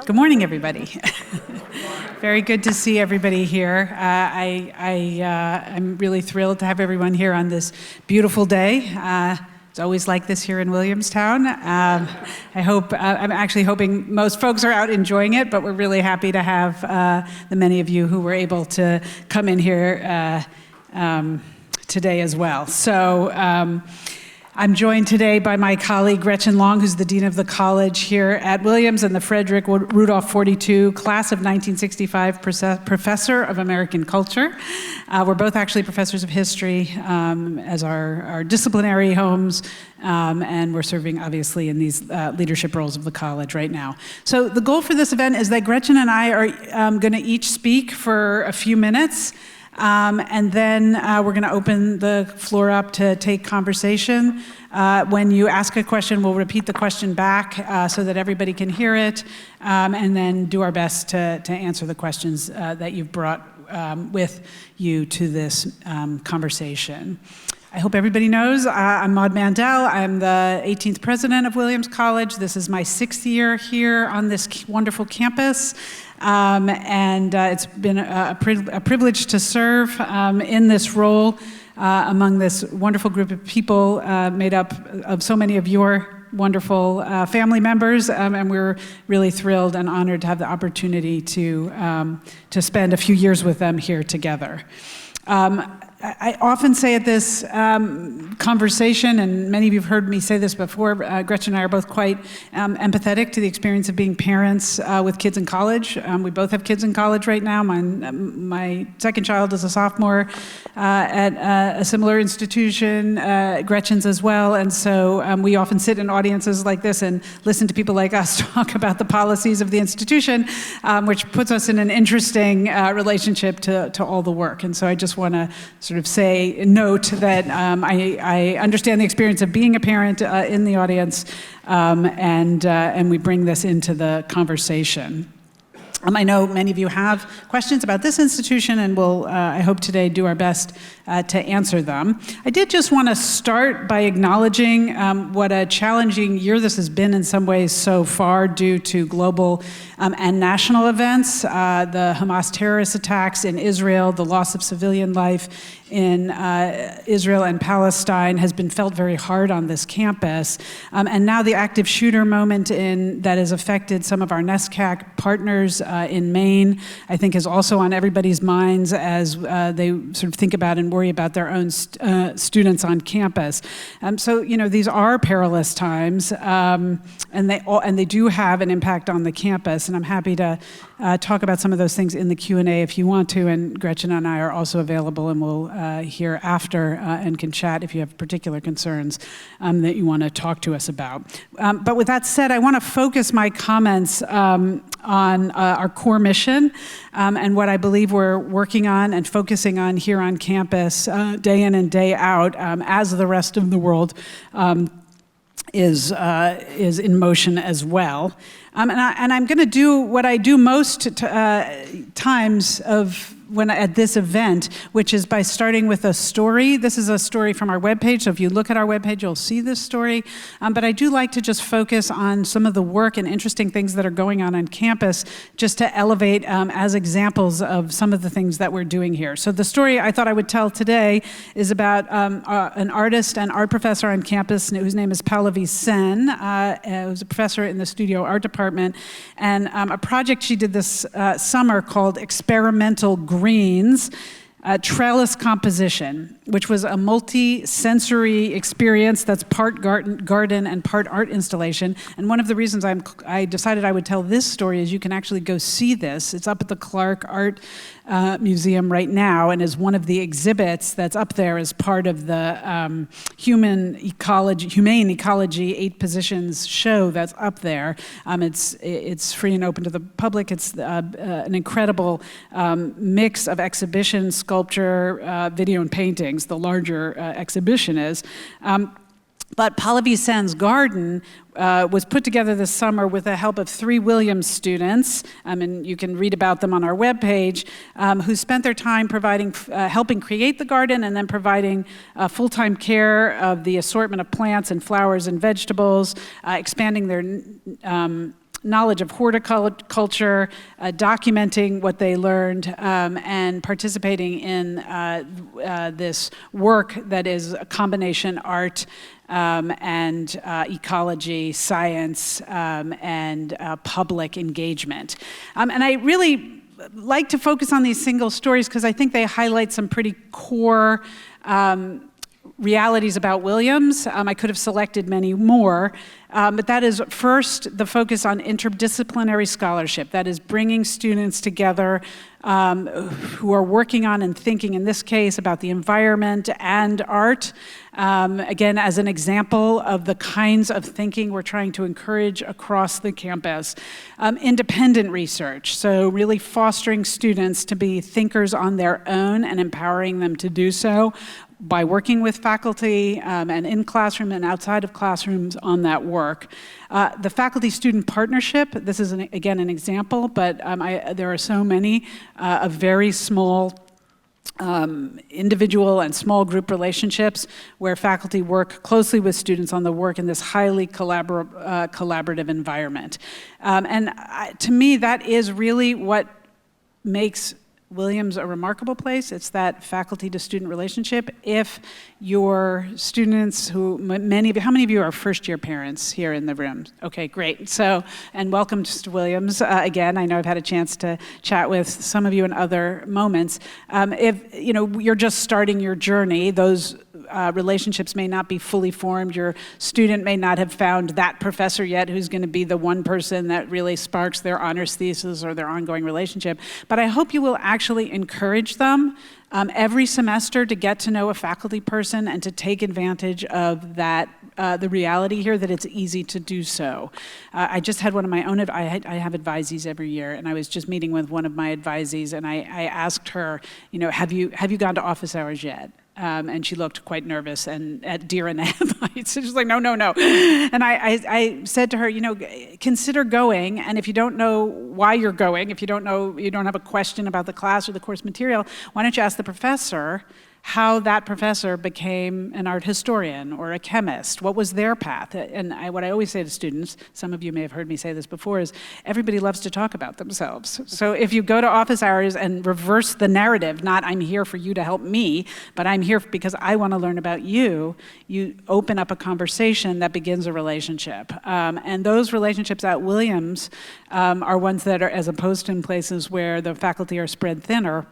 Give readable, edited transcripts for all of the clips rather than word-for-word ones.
Good morning, everybody. Very good to see everybody here. I'm really thrilled to have everyone here on this beautiful day. It's always like this here in Williamstown. I'm actually hoping most folks are out enjoying it, but we're really happy to have the many of you who were able to come in here today as well. So I'm joined today by my colleague Gretchen, who's the Dean of the College here at Williams and the Frederick Rudolph 42 Class of 1965 Professor of American Culture. We're both actually professors of history as our disciplinary homes, and we're serving obviously in these leadership roles of the college right now. So the goal for this event is that Gretchen and I are going to each speak for a few minutes. And then we're going to open the floor up to take conversation. When you ask a question, we'll repeat the question back so that everybody can hear it, and then do our best to answer the questions that you've brought with you to this conversation. I hope everybody knows I'm Mandel. I'm the 18th president of Williams College. This is my 6th year here on this wonderful campus. And it's been a privilege to serve in this role among this wonderful group of people made up of so many of your wonderful family members, and we're really thrilled and honored to have the opportunity to spend a few years with them here together. I often say at this conversation, and many of you have heard me say this before, Gretchen and I are both quite empathetic to the experience of being parents with kids in college. We both have kids in college right now. My second child is a sophomore at a similar institution, Gretchen's as well, and so we often sit in audiences like this and listen to people like us talk about the policies of the institution, which puts us in an interesting relationship to all the work. And so I just want to sort of note that I understand the experience of being a parent in the audience, and we bring this into the conversation. I know many of you have questions about this institution, and we'll, I hope today, do our best to answer them. I did just want to start by acknowledging what a challenging year this has been in some ways so far due to global and national events, the Hamas terrorist attacks in Israel, the loss of civilian life in Israel and Palestine has been felt very hard on this campus. And now the active shooter moment that has affected some of our NESCAC partners in Maine, I think is also on everybody's minds as they sort of think about and worry about their own students on campus. So, you know, these are perilous times, and they do have an impact on the campus, and I'm happy to talk about some of those things in the Q&A if you want to, and Gretchen and I are also available, and we'll hear after and can chat if you have particular concerns that you want to talk to us about. But with that said, I want to focus my comments on our core mission and what I believe we're working on and focusing on here on campus day in and day out as the rest of the world is in motion as well. And I'm going to do what I do most times at this event, which is by starting with a story. This is a story from our webpage, so if you look at our webpage, you'll see this story. But I do like to just focus on some of the work and interesting things that are going on campus, just to elevate as examples of some of the things that we're doing here. So the story I thought I would tell today is about an artist and art professor on campus whose name is Pallavi Sen, who's a professor in the studio art department, and a project she did this summer called Experimental Greens, trellis composition, which was a multi-sensory experience that's part garden and part art installation. And one of the reasons I decided I would tell this story is you can actually go see this. It's up at the Clark Art Museum right now, and is one of the exhibits that's up there as part of the Humane Ecology 8 Positions show that's up there. It's free and open to the public. It's an incredible mix of exhibition, sculpture, video, and paintings. The larger exhibition is. But Pallavi Sen's garden was put together this summer with the help of 3 Williams students, and you can read about them on our webpage, who spent their time helping create the garden and then providing full-time care of the assortment of plants and flowers and vegetables, expanding their knowledge of horticulture, documenting what they learned, and participating in this work that is a combination art and ecology, science, and public engagement. And I really like to focus on these single stories because I think they highlight some pretty core realities about Williams. I could have selected many more, but that is first the focus on interdisciplinary scholarship. That is bringing students together who are working on and thinking, in this case, about the environment and art. Again, as an example of the kinds of thinking we're trying to encourage across the campus. Independent research, so really fostering students to be thinkers on their own and empowering them to do so by working with faculty and in classroom and outside of classrooms on that work. The faculty-student partnership, this is, again, an example, but there are so many of very small individual and small group relationships where faculty work closely with students on the work in this highly collaborative environment. To me, that is really what makes Williams a remarkable place. It's that faculty-to-student relationship. If your students, how many of you are first-year parents here in the room? Okay, great. So, and welcome to Williams again. I know I've had a chance to chat with some of you in other moments. If you're just starting your journey, those relationships may not be fully formed. Your student may not have found that professor yet who's going to be the one person that really sparks their honors thesis or their ongoing relationship. But I hope you will actually encourage them every semester to get to know a faculty person and to take advantage of that, the reality here that it's easy to do so. I just had one of my own, I have advisees every year, and I was just meeting with one of my advisees, and I asked her, have you gone to office hours yet? And she looked quite nervous and at deer in the headlights. She's like, no. And I said to her, consider going. And if you don't know why you're going, if you don't have a question about the class or the course material, why don't you ask the professor how that professor became an art historian or a chemist? What was their path? And what I always say to students, some of you may have heard me say this before, is everybody loves to talk about themselves. So if you go to office hours and reverse the narrative, not I'm here for you to help me, but I'm here because I want to learn about you, you open up a conversation that begins a relationship. And those relationships at Williams are ones that are, as opposed to in places where the faculty are spread thinner,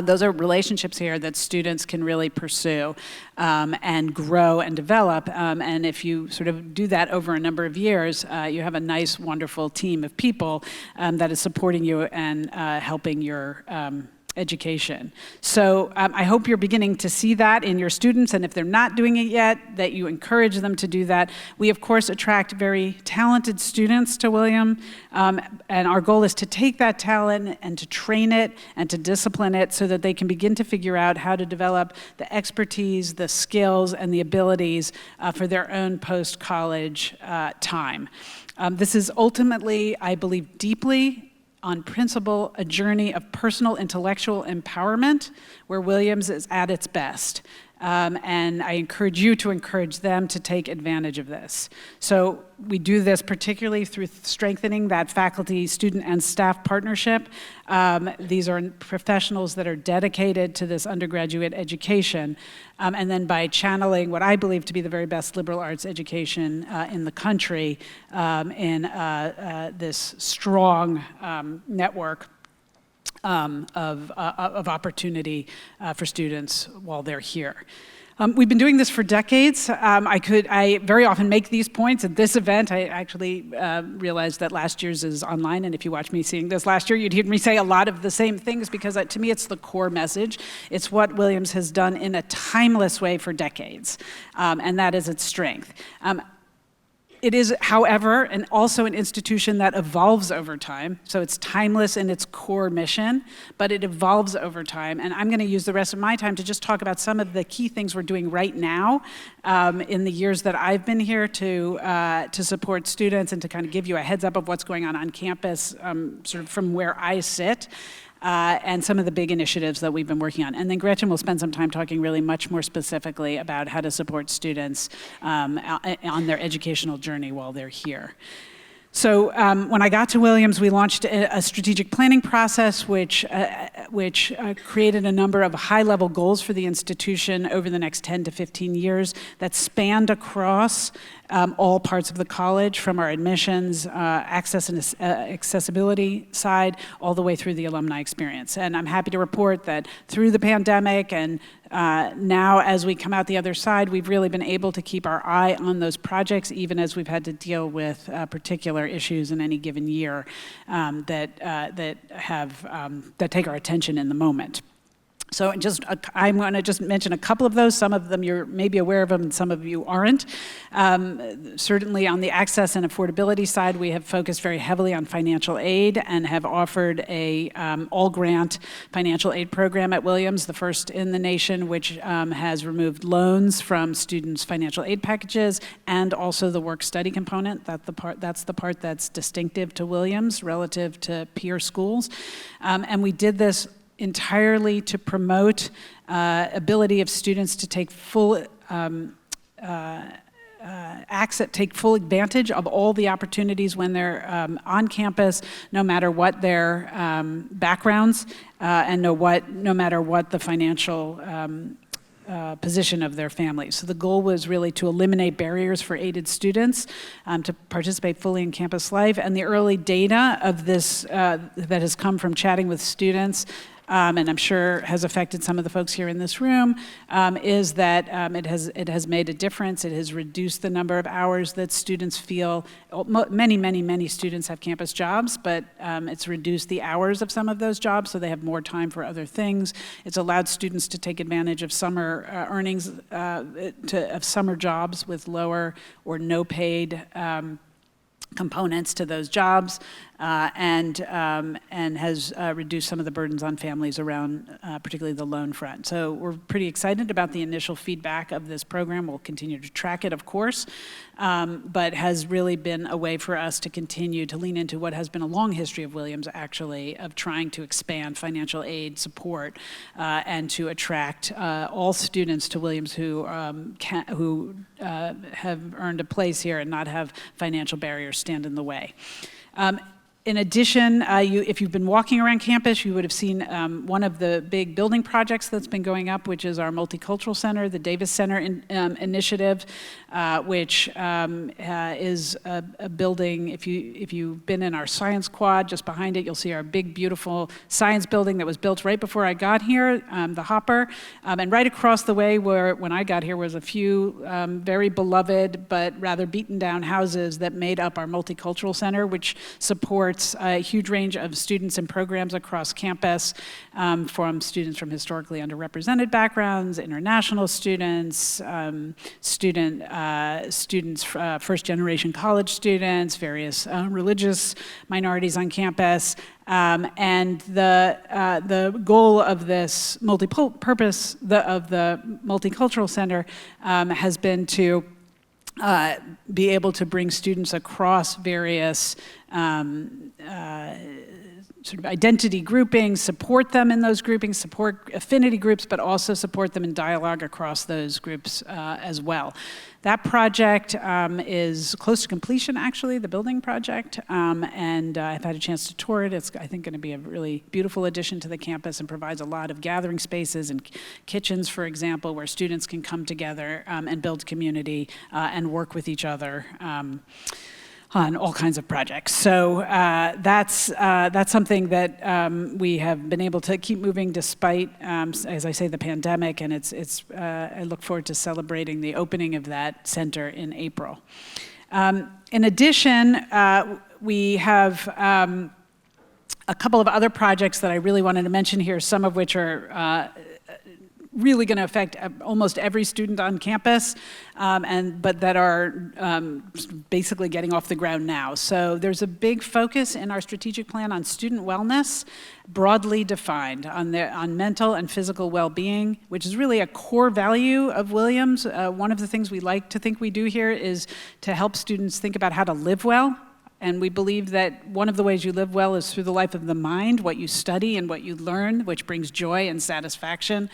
those are relationships here that students can really pursue and grow and develop. And if you sort of do that over a number of years, you have a nice, wonderful team of people that is supporting you and helping your education. So I hope you're beginning to see that in your students, and if they're not doing it yet, that you encourage them to do that. We, of course, attract very talented students to William, and our goal is to take that talent and to train it and to discipline it so that they can begin to figure out how to develop the expertise, the skills, and the abilities for their own post-college time. This is ultimately, I believe deeply, on principle, a journey of personal intellectual empowerment where Williams is at its best. And I encourage you to encourage them to take advantage of this. So we do this particularly through strengthening that faculty, student, and staff partnership. These are professionals that are dedicated to this undergraduate education. And then by channeling what I believe to be the very best liberal arts education in the country in this strong network of opportunity for students while they're here. We've been doing this for decades. I very often make these points at this event. I actually realized that last year's is online, and if you watched me seeing this last year, you'd hear me say a lot of the same things because to me it's the core message. It's what Williams has done in a timeless way for decades, and that is its strength. It is, however, and also an institution that evolves over time. So it's timeless in its core mission, but it evolves over time. And I'm going to use the rest of my time to just talk about some of the key things we're doing right now in the years that I've been here to support students and to kind of give you a heads up of what's going on campus, sort of from where I sit. And some of the big initiatives that we've been working on. And then Gretchen will spend some time talking really much more specifically about how to support students on their educational journey while they're here. So when I got to Williams, we launched a strategic planning process which created a number of high-level goals for the institution over the next 10 to 15 years that spanned across all parts of the college, from our admissions, access and accessibility side, all the way through the alumni experience. And I'm happy to report that through the pandemic and now as we come out the other side, we've really been able to keep our eye on those projects, even as we've had to deal with particular issues in any given year that take our attention in the moment. So I'm going to just mention a couple of those. Some of them you're maybe aware of them, and some of you aren't. Certainly on the access and affordability side, we have focused very heavily on financial aid and have offered a all-grant financial aid program at Williams, the first in the nation, which has removed loans from students' financial aid packages and also the work-study component. That's the part that's distinctive to Williams relative to peer schools. And we did this entirely to promote ability of students to take full take full advantage of all the opportunities when they're on campus, no matter what their backgrounds and no matter what the financial position of their families. So the goal was really to eliminate barriers for aided students to participate fully in campus life. And the early data of this that has come from chatting with students, and I'm sure has affected some of the folks here in this room, is that it has made a difference. It has reduced the number of hours that students feel. Many students have campus jobs, but it's reduced the hours of some of those jobs, so they have more time for other things. It's allowed students to take advantage of summer earnings, of summer jobs with lower or no paid components to those jobs, and has reduced some of the burdens on families around particularly the loan front. So we're pretty excited about the initial feedback of this program. We'll continue to track it, of course, but has really been a way for us to continue to lean into what has been a long history of Williams, actually, of trying to expand financial aid support and to attract all students to Williams who have earned a place here and not have financial barriers stand in the way. In addition, if you've been walking around campus, you would have seen one of the big building projects that's been going up, which is our Multicultural Center, the Davis Center initiative, which is a building. If you've been in our science quad, just behind it, you'll see our big, beautiful science building that was built right before I got here, the Hopper. And right across the way, when I got here, was a few very beloved but rather beaten down houses that made up our Multicultural Center, which supports a huge range of students and programs across campus, from students from historically underrepresented backgrounds, international students, first-generation college students, various religious minorities on campus. And the goal of this multi-purpose of the Multicultural Center has been to be able to bring students across various sort of identity groupings, support them in those groupings, support affinity groups, but also support them in dialogue across those groups as well. That project is close to completion, actually, the building project, and I've had a chance to tour it. It's, I think, going to be a really beautiful addition to the campus and provides a lot of gathering spaces and kitchens, for example, where students can come together and build community and work with each other on all kinds of projects. So that's something that we have been able to keep moving despite, as I say, the pandemic, and I look forward to celebrating the opening of that center in April. In addition, we have a couple of other projects that I really wanted to mention here, some of which are really going to affect almost every student on campus, but that are basically getting off the ground now. So there's a big focus in our strategic plan on student wellness, broadly defined, on mental and physical well-being, which is really a core value of Williams. One of the things we like to think we do here is to help students think about how to live well. And we believe that one of the ways you live well is through the life of the mind, what you study and what you learn, which brings joy and satisfaction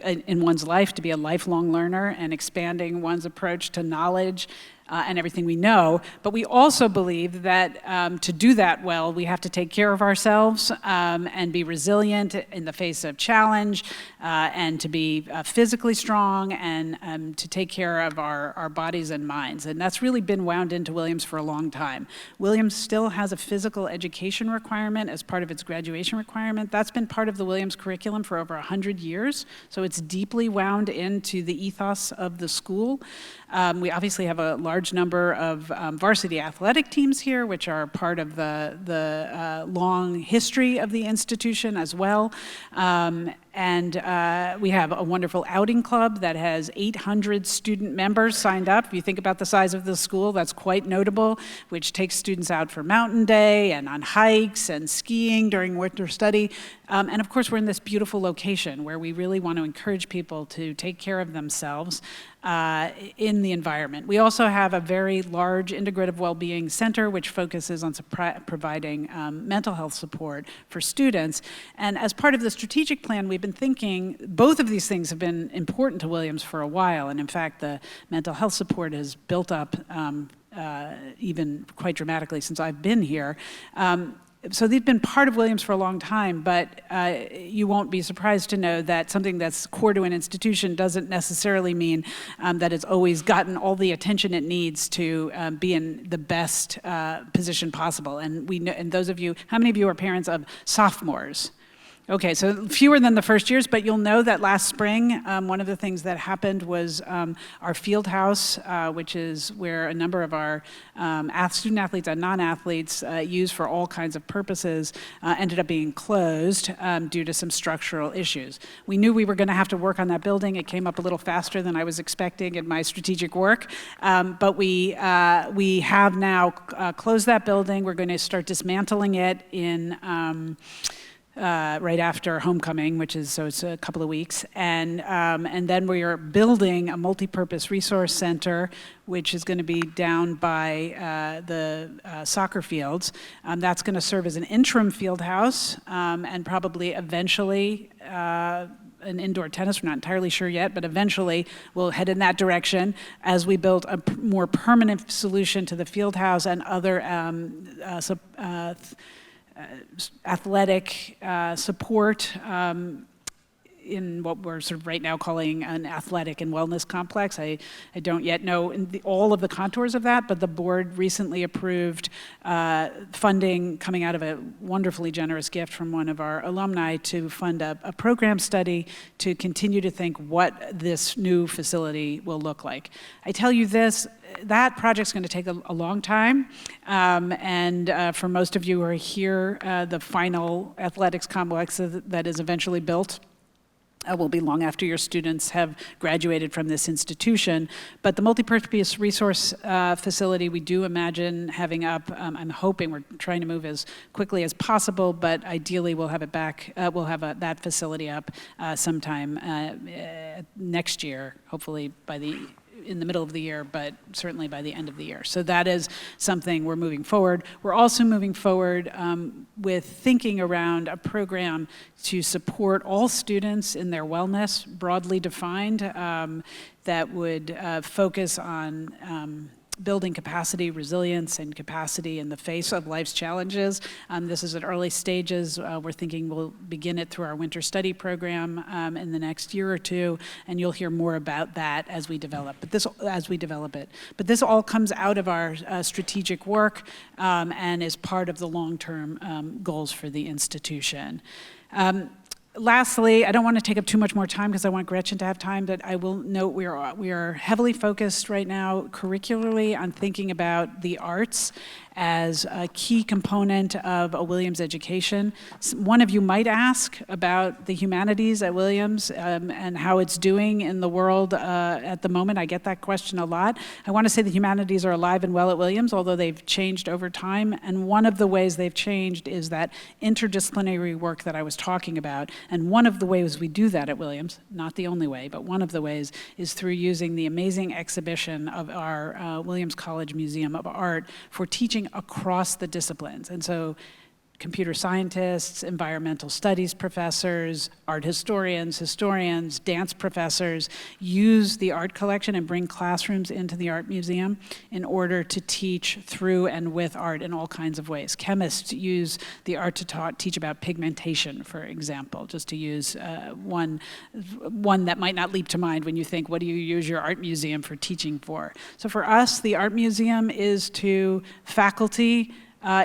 in one's life, to be a lifelong learner and expanding one's approach to knowledge and everything we know, but we also believe that to do that well, we have to take care of ourselves and be resilient in the face of challenge, and to be physically strong, and to take care of our bodies and minds. And that's really been wound into Williams for a long time. Williams still has a physical education requirement as part of its graduation requirement. That's been part of the Williams curriculum for over 100 years, so it's deeply wound into the ethos of the school. We obviously have a large number of varsity athletic teams here, which are part of the long history of the institution as well. And we have a wonderful outing club that has 800 student members signed up. If you think about the size of the school, that's quite notable, which takes students out for mountain day and on hikes and skiing during winter study. And of course, we're in this beautiful location where we really want to encourage people to take care of themselves in the environment. We also have a very large integrative well-being center which focuses on providing mental health support for students. And as part of the strategic plan, we've been thinking both of these things have been important to Williams for a while. And in fact, the mental health support has built up even quite dramatically since I've been here. So they've been part of Williams for a long time, but you won't be surprised to know that something that's core to an institution doesn't necessarily mean that it's always gotten all the attention it needs to be in the best position possible. And we know, and those of you, how many of you are parents of sophomores? Okay, so fewer than the first years, but you'll know that last spring, one of the things that happened was our field house, which is where a number of our student athletes and non-athletes use for all kinds of purposes, ended up being closed due to some structural issues. We knew we were going to have to work on that building. It came up a little faster than I was expecting in my strategic work, but we have now closed that building. We're going to start dismantling it in right after homecoming, so it's a couple of weeks, and then we are building a multi-purpose resource center, which is going to be down by the soccer fields. That's going to serve as an interim field house, and probably eventually an indoor tennis. We're not entirely sure yet, but eventually we'll head in that direction as we build a more permanent solution to the field house and other athletic support in what we're sort of right now calling an athletic and wellness complex. I don't yet know all of the contours of that, but the board recently approved funding coming out of a wonderfully generous gift from one of our alumni to fund a program study to continue to think what this new facility will look like. I tell you this, that project's going to take a long time, and for most of you who are here, the final athletics complex that is eventually built will be long after your students have graduated from this institution. But the multipurpose resource facility, we do imagine having up, I'm hoping, we're trying to move as quickly as possible, but ideally we'll have it back, we'll have that facility up sometime next year, hopefully in the middle of the year, but certainly by the end of the year. So that is something we're moving forward. We're also moving forward with thinking around a program to support all students in their wellness, broadly defined, that would focus on building capacity, resilience, and capacity in the face of life's challenges. This is at early stages. We're thinking we'll begin it through our winter study program in the next year or two, and you'll hear more about that as we develop. it. But this all comes out of our strategic work and is part of the long-term goals for the institution. Lastly, I don't want to take up too much more time because I want Gretchen to have time, but I will note we are heavily focused right now curricularly on thinking about the arts as a key component of a Williams education. One of you might ask about the humanities at Williams and how it's doing in the world at the moment. I get that question a lot. I want to say the humanities are alive and well at Williams, although they've changed over time. And one of the ways they've changed is that interdisciplinary work that I was talking about. And one of the ways we do that at Williams, not the only way, but one of the ways is through using the amazing exhibition of our Williams College Museum of Art for teaching across the disciplines. And so computer scientists, environmental studies professors, art historians, dance professors use the art collection and bring classrooms into the art museum in order to teach through and with art in all kinds of ways. Chemists use the art to teach about pigmentation, for example, just to use one that might not leap to mind when you think, what do you use your art museum for teaching for? So for us, the art museum is to faculty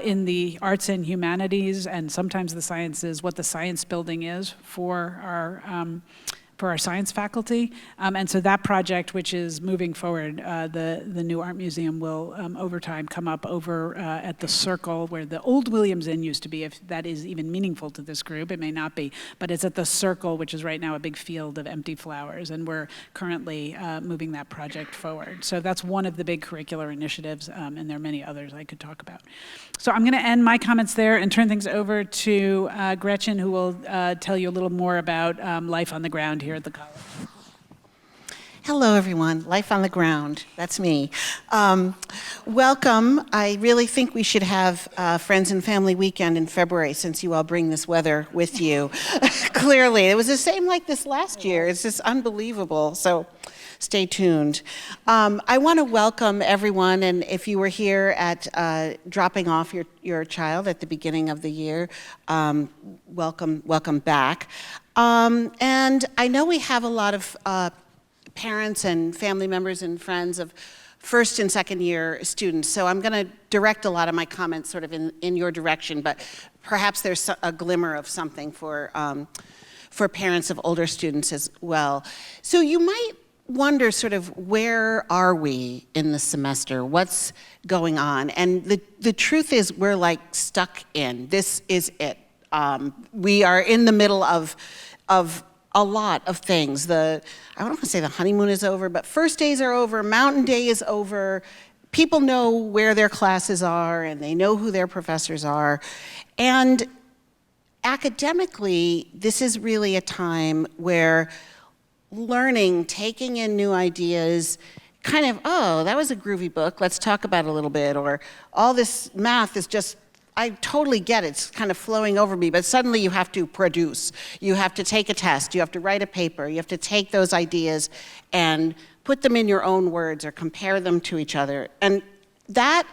in the arts and humanities, and sometimes the sciences, what the science building is for our science faculty. And so that project, which is moving forward, the new art museum will, over time, come up over at the Circle, where the old Williams Inn used to be, if that is even meaningful to this group. It may not be, but it's at the Circle, which is right now a big field of empty flowers, and we're currently moving that project forward. So that's one of the big curricular initiatives, and there are many others I could talk about. So I'm gonna end my comments there and turn things over to Gretchen, who will tell you a little more about life on the ground here at the college. Hello, everyone. Life on the ground. That's me. Welcome. I really think we should have Friends and Family Weekend in February, since you all bring this weather with you. Clearly, it was the same like this last year. It's just unbelievable. So stay tuned. I want to welcome everyone, and if you were here at dropping off your child at the beginning of the year, welcome back. And I know we have a lot of parents and family members and friends of first and second year students, so I'm going to direct a lot of my comments sort of in your direction, but perhaps there's a glimmer of something for parents of older students as well. So you might wonder sort of, where are we in the semester? What's going on? And the truth is, we're like stuck in. This is it. We are in the middle of a lot of things. I don't want to say the honeymoon is over, but first days are over, mountain day is over. People know where their classes are, and they know who their professors are. And academically, this is really a time where learning, taking in new ideas, kind of, oh, that was a groovy book, let's talk about it a little bit, or all this math is just, I totally get it, it's kind of flowing over me, but suddenly you have to produce, you have to take a test, you have to write a paper, you have to take those ideas and put them in your own words or compare them to each other. And that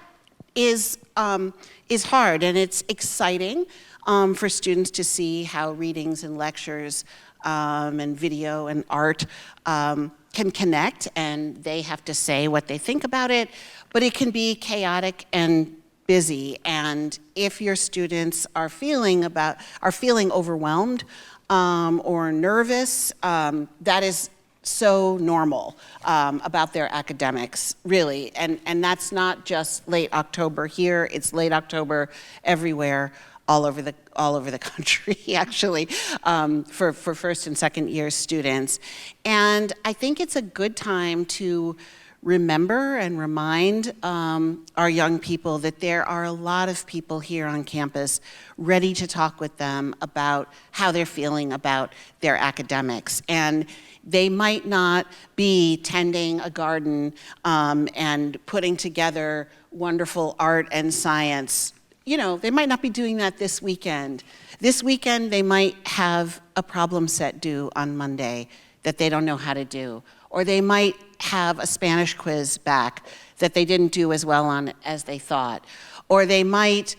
is hard, and it's exciting for students to see how readings and lectures and video and art can connect, and they have to say what they think about it, but it can be chaotic and busy. And if your students are feeling overwhelmed or nervous, that is so normal about their academics, really. And that's not just late October here, it's late October everywhere, all over the country, actually, for first and second year students. And I think it's a good time to remember and remind our young people that there are a lot of people here on campus ready to talk with them about how they're feeling about their academics. And they might not be tending a garden and putting together wonderful art and science. You know, they might not be doing that this weekend. This weekend, they might have a problem set due on Monday that they don't know how to do. Or they might have a Spanish quiz back that they didn't do as well on as they thought. Or they might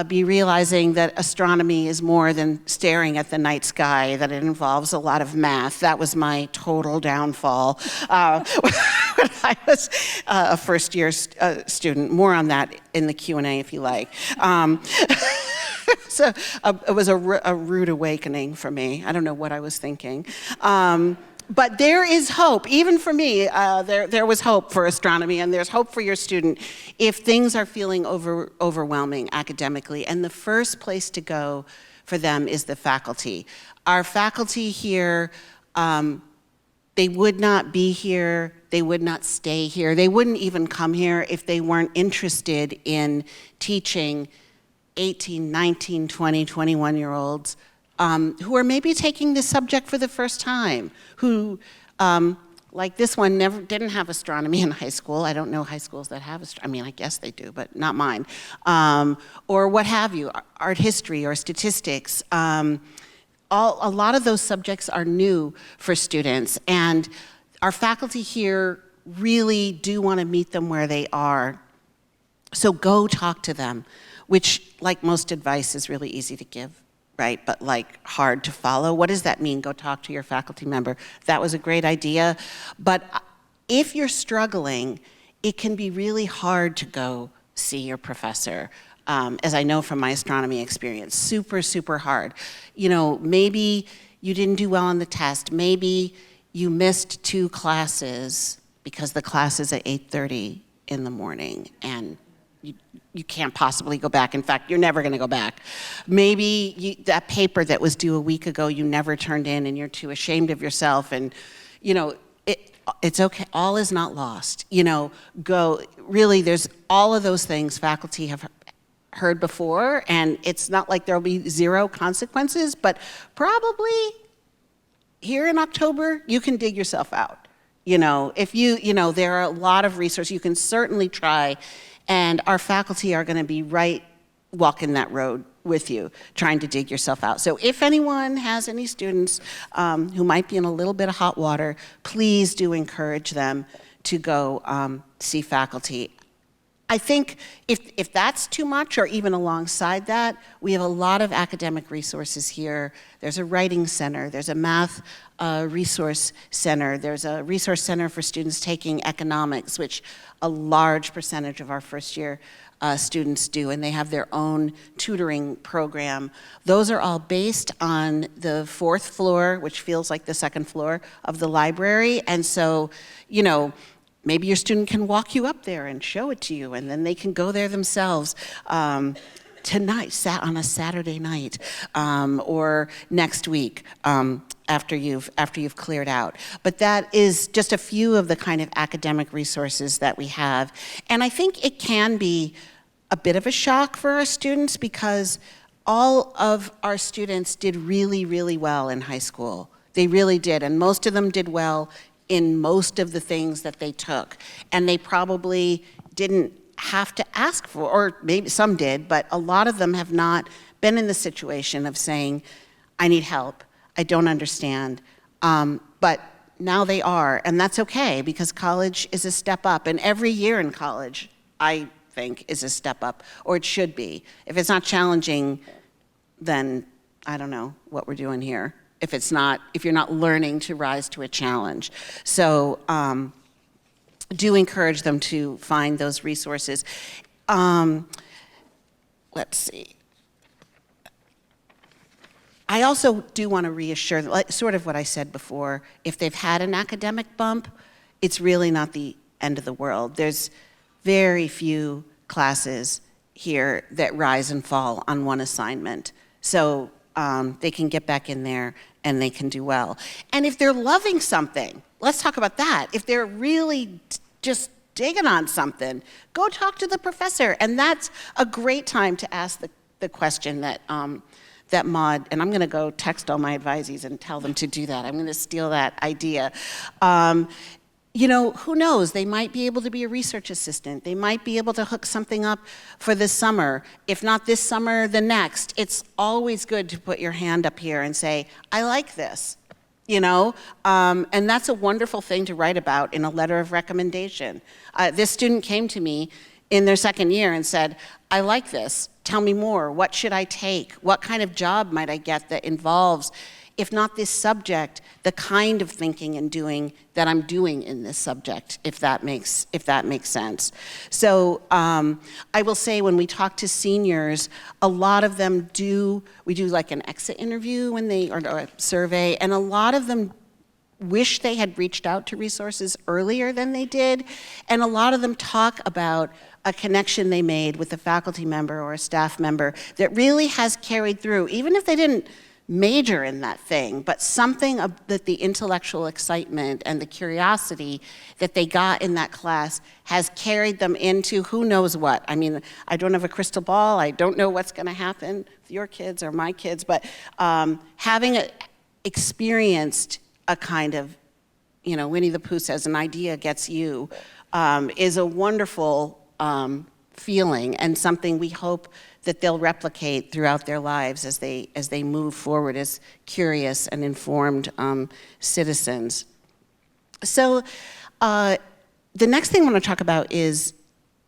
be realizing that astronomy is more than staring at the night sky, that it involves a lot of math. That was my total downfall when I was a first year student. More on that in the Q&A if you like. So it was a rude awakening for me. I don't know what I was thinking. But there is hope, even for me, there was hope for astronomy, and there's hope for your student if things are feeling overwhelming academically. And the first place to go for them is the faculty. Our faculty here, they would not be here, they would not stay here, they wouldn't even come here if they weren't interested in teaching 18, 19, 20, 21-year-olds who are maybe taking this subject for the first time, who like this one didn't have astronomy in high school. I don't know high schools that have astronomy. I mean, I guess they do, but not mine. Or what have you, art history or statistics. A lot of those subjects are new for students, and our faculty here really do want to meet them where they are. So go talk to them, which, like most advice, is really easy to give, right? But like hard to follow. What does that mean? Go talk to your faculty member. That was a great idea. But if you're struggling, it can be really hard to go see your professor. As I know from my astronomy experience, super, super hard. You know, maybe you didn't do well on the test. Maybe you missed 2 classes because the class is at 8:30 in the morning, and you can't possibly go back. In fact, you're never gonna go back. Maybe that paper that was due a week ago, you never turned in and you're too ashamed of yourself, and you know, it's okay, all is not lost. You know, really there's all of those things faculty have heard before, and it's not like there'll be 0 consequences, but probably here in October, you can dig yourself out. You know, there are a lot of resources, you can certainly try. And our faculty are going to be walking that road with you, trying to dig yourself out. So if anyone has any students who might be in a little bit of hot water, please do encourage them to go see faculty. I think if that's too much, or even alongside that, we have a lot of academic resources here. There's a writing center, there's a math resource center, there's a resource center for students taking economics, which a large percentage of our first year students do, and they have their own tutoring program. Those are all based on the 4th floor, which feels like the 2nd floor of the library, and so, you know, maybe your student can walk you up there and show it to you, and then they can go there themselves tonight, on a Saturday night, or next week after you've cleared out. But that is just a few of the kind of academic resources that we have. And I think it can be a bit of a shock for our students, because all of our students did really, really well in high school. They really did, and most of them did well in most of the things that they took. And they probably didn't have to ask for, or maybe some did, but a lot of them have not been in the situation of saying, I need help, I don't understand. But now they are, and that's okay, because college is a step up, and every year in college, I think, is a step up, or it should be. If it's not challenging, then I don't know what we're doing here. If you're not learning to rise to a challenge. So do encourage them to find those resources. Let's see. I also do want to reassure, like, sort of what I said before, if they've had an academic bump, it's really not the end of the world. There's very few classes here that rise and fall on one assignment. So they can get back in there and they can do well. And if they're loving something, let's talk about that. If they're really just digging on something, go talk to the professor. And that's a great time to ask the question that Maud, and I'm gonna go text all my advisees and tell them to do that. I'm gonna steal that idea. You know, who knows? They might be able to be a research assistant. They might be able to hook something up for this summer. If not this summer, the next. It's always good to put your hand up here and say, I like this, you know? And that's a wonderful thing to write about in a letter of recommendation. This student came to me in their 2nd year and said, I like this. Tell me more. What should I take? What kind of job might I get that involves, if not this subject, the kind of thinking and doing that I'm doing in this subject, if that makes sense. So I will say, when we talk to seniors, a lot of them we do like an exit interview or a survey, and a lot of them wish they had reached out to resources earlier than they did, and a lot of them talk about a connection they made with a faculty member or a staff member that really has carried through, even if they didn't major in that thing, but something that the intellectual excitement and the curiosity that they got in that class has carried them into who knows what. I mean, I don't have a crystal ball. I don't know what's going to happen with your kids or my kids, but having experienced a kind of Winnie the Pooh says, an idea gets you, is a wonderful feeling, and something we hope that they'll replicate throughout their lives as they move forward as curious and informed citizens. So the next thing I want to talk about is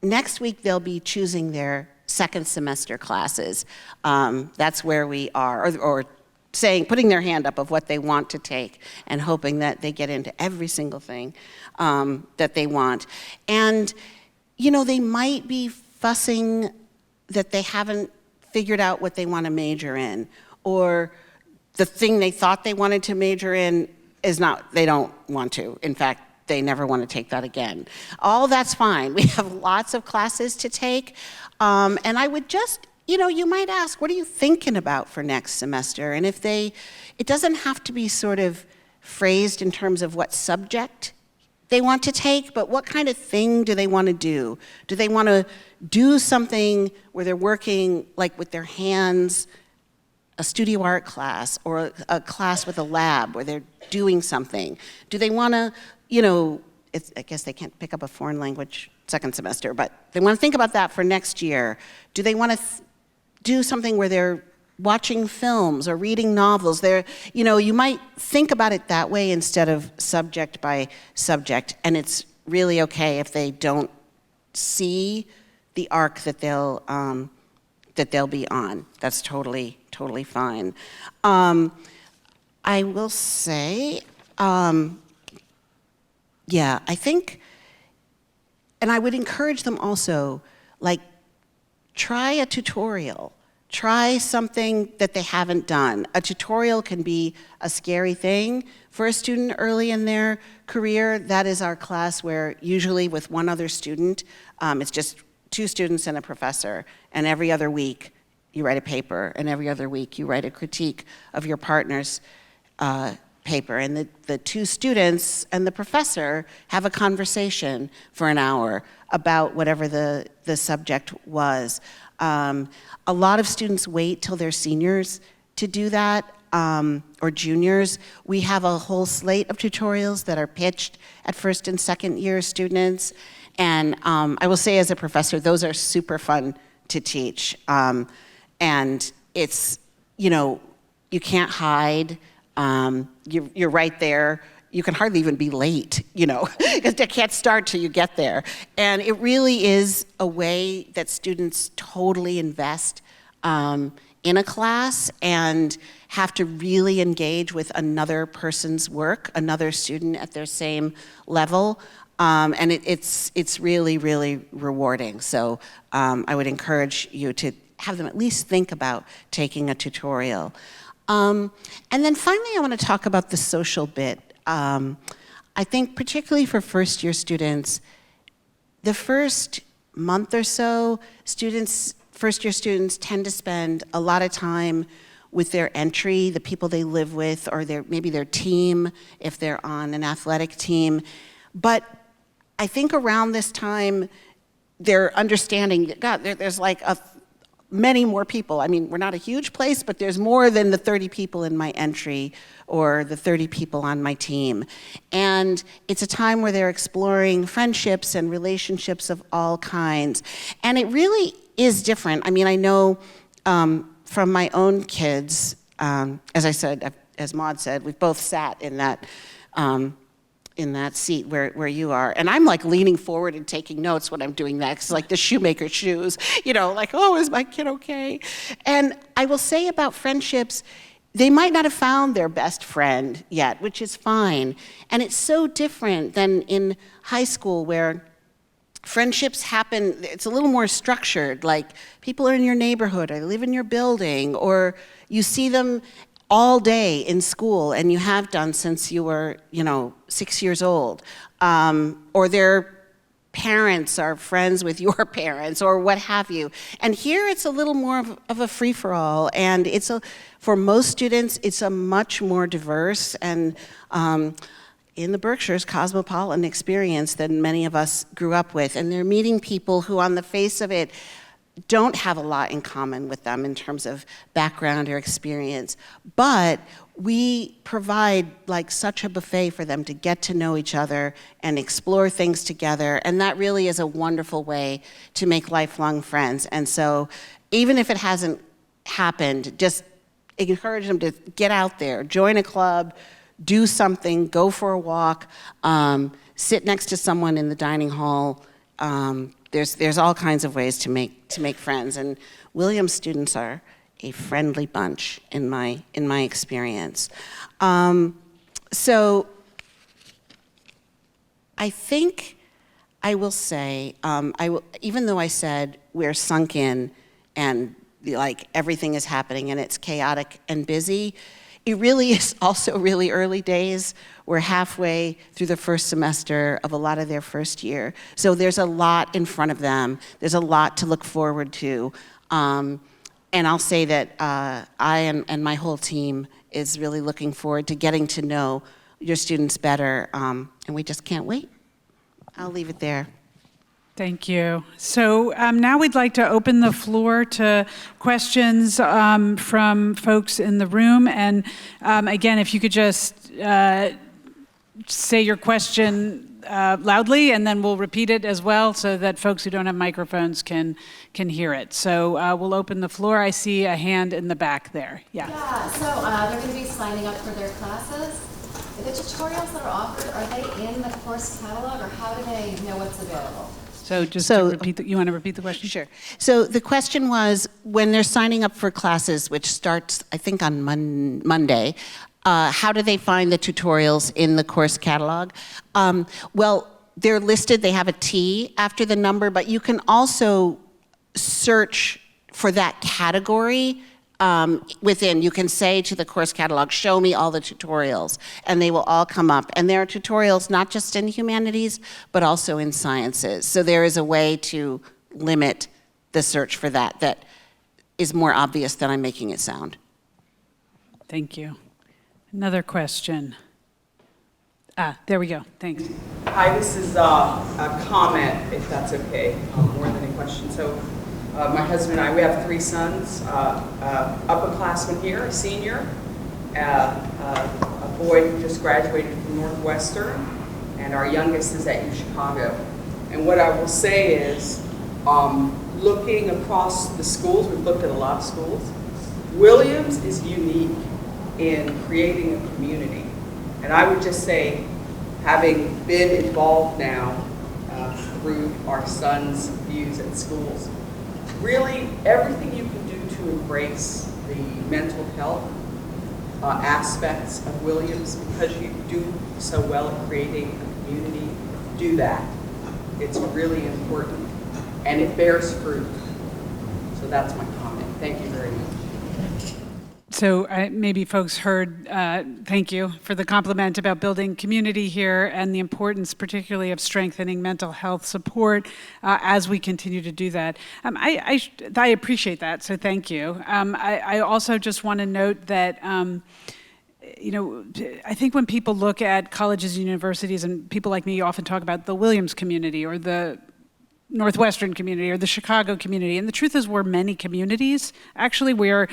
next week they'll be choosing their second semester classes. That's where we are, or putting their hand up of what they want to take and hoping that they get into every single thing that they want. And, they might be fussing that they haven't figured out what they want to major in, or the thing they thought they wanted to major in they don't want to. In fact, they never want to take that again. All that's fine. We have lots of classes to take. And I would just, you might ask, what are you thinking about for next semester? And it doesn't have to be sort of phrased in terms of what subject they want to take, but what kind of thing do they want to do? Do they want to do something where they're working like with their hands, a studio art class, or a class with a lab where they're doing something? Do they want to, I guess they can't pick up a foreign language second semester, but they want to think about that for next year. Do they want to do something where they're watching films or reading novels? You might think about it that way instead of subject by subject, and it's really okay if they don't see the arc that they'll be on. That's totally fine. I will say, I think, and I would encourage them also, try a tutorial. Try something that they haven't done. A tutorial can be a scary thing for a student early in their career. That is our class where usually with one other student, it's just 2 students and a professor, and every other week you write a paper, and every other week you write a critique of your partner's paper, and the 2 students and the professor have a conversation for an hour about whatever the subject was. A lot of students wait till they're seniors to do that, or juniors. We have a whole slate of tutorials that are pitched at first and second year students, and I will say as a professor, those are super fun to teach. And it's, you can't hide. You're right there. You can hardly even be late, because they can't start till you get there. And it really is a way that students totally invest in a class and have to really engage with another person's work, another student at their same level. And it's really, really rewarding. So I would encourage you to have them at least think about taking a tutorial. And then finally, I want to talk about the social bit. I think particularly for first year students, the first month or so, first year students tend to spend a lot of time with their entry, the people they live with, or maybe their team, if they're on an athletic team. But I think around this time, they're understanding, God, there's many more people. I mean, we're not a huge place, but there's more than the 30 people in my entry or the 30 people on my team. And it's a time where they're exploring friendships and relationships of all kinds. And it really is different. I mean, I know from my own kids, as I said, as Maud said, we've both sat in that seat where you are. And I'm leaning forward and taking notes when I'm doing that. It's like the shoemaker's shoes, oh, is my kid okay? And I will say about friendships, they might not have found their best friend yet, which is fine. And it's so different than in high school where friendships happen, it's a little more structured, like people are in your neighborhood, or they live in your building, or you see them all day in school, and you have done since you were, 6 years old, or their parents are friends with your parents, or what have you. And here it's a little more of a free-for-all, and for most students, it's a much more diverse and, in the Berkshires, cosmopolitan experience than many of us grew up with. And they're meeting people who, on the face of it, don't have a lot in common with them in terms of background or experience, but we provide like such a buffet for them to get to know each other and explore things together, and that really is a wonderful way to make lifelong friends. And so even if it hasn't happened, just encourage them to get out there, join a club, do something, go for a walk, sit next to someone in the dining hall. There's all kinds of ways to make friends, and Williams students are a friendly bunch in my experience. So I think I will say, even though I said we're sunk in and like everything is happening and it's chaotic and busy, it really is also really early days. We're halfway through the first semester of a lot of their first year. So there's a lot in front of them. There's a lot to look forward to. And I'll say that I and my whole team is really looking forward to getting to know your students better. And we just can't wait. I'll leave it there. Thank you. So now we'd like to open the floor to questions from folks in the room. And again, if you could just say your question loudly, and then we'll repeat it as well so that folks who don't have microphones can hear it. So we'll open the floor. I see a hand in the back there. Yeah. Yeah, so they're going to be signing up for their classes. The tutorials that are offered, are they in the course catalog, or how do they know what's available? So just to repeat, you want to repeat the question? Sure. So the question was, when they're signing up for classes, which starts, I think, on Monday, how do they find the tutorials in the course catalog? Well, they're listed, they have a T after the number, but you can also search for that category within. You can say to the course catalog, show me all the tutorials, and they will all come up. And there are tutorials not just in humanities, but also in sciences. So there is a way to limit the search for that is more obvious than I'm making it sound. Thank you. Another question. There we go. Thanks. Hi, this is a comment, if that's okay, more than a question. So my husband and I, we have 3 sons, upperclassman here, a senior, a boy who just graduated from Northwestern, and our youngest is at UChicago. And what I will say is, looking across the schools, we've looked at a lot of schools, Williams is unique in creating a community. And I would just say, having been involved now through our sons' views at schools, really everything you can do to embrace the mental health aspects of Williams, because you do so well at creating a community, do that. It's really important, and it bears fruit. So that's my comment. Thank you very much. So maybe folks heard, thank you for the compliment about building community here and the importance particularly of strengthening mental health support as we continue to do that. I appreciate that, so thank you. I also just want to note that you know, I think when people look at colleges and universities, and people like me often talk about the Williams community or the Northwestern community or the Chicago community, and the truth is we're many communities. Actually, we are